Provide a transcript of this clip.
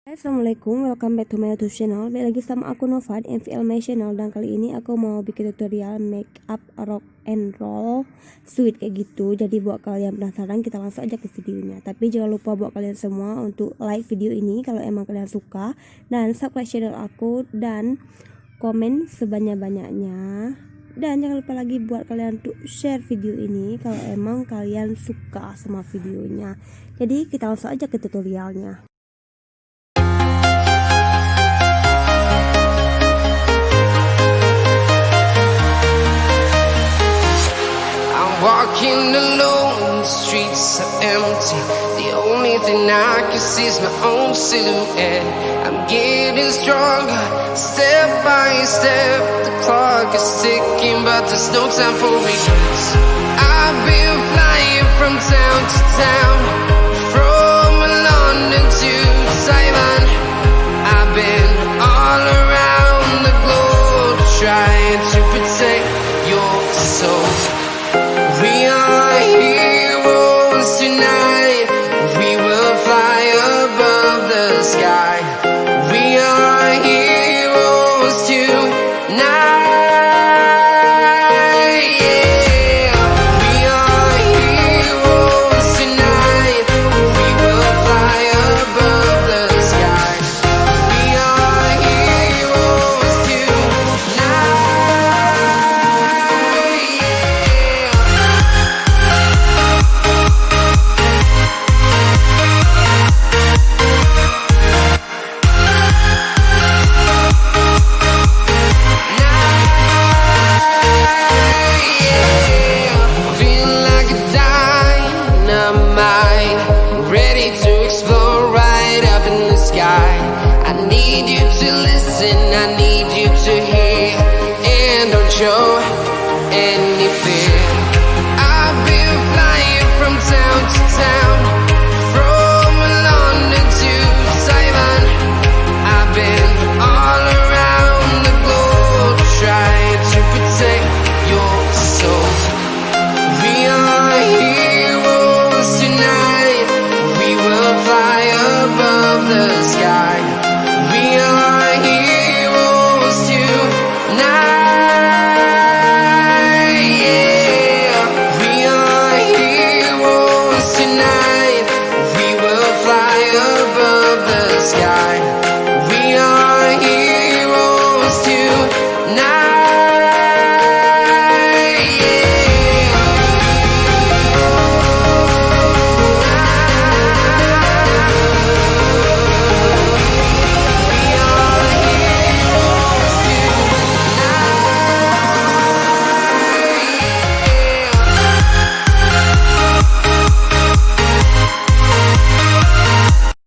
Assalamualaikum, welcome back to my YouTube channel. Balik lagi sama aku Nova di MVL My Channel. Dan kali ini aku mau bikin tutorial make up rock and roll sweet kayak gitu. Jadi buat kalian penasaran, kita langsung aja ke videonya. Tapi jangan lupa buat kalian semua untuk like video ini kalau emang kalian suka, dan subscribe channel aku dan komen sebanyak-banyaknya. Dan jangan lupa lagi buat kalian untuk share video ini kalau emang kalian suka sama videonya. Jadi kita langsung aja ke tutorialnya. Walking alone, the streets are empty. The only thing I can see is my own silhouette. I'm getting stronger, step by step. The clock is ticking, but there's no time for regrets. I've been flying from town to town, from London to Taiwan. I've been all around the globe, trying to protect your soul. We are heroes tonight. We will fly above the sky. We are heroes tonight. Yeah. We are heroes tonight. We will fly above the sky. We are heroes tonight. Ready to explore right up in the sky. I need you to listen, I need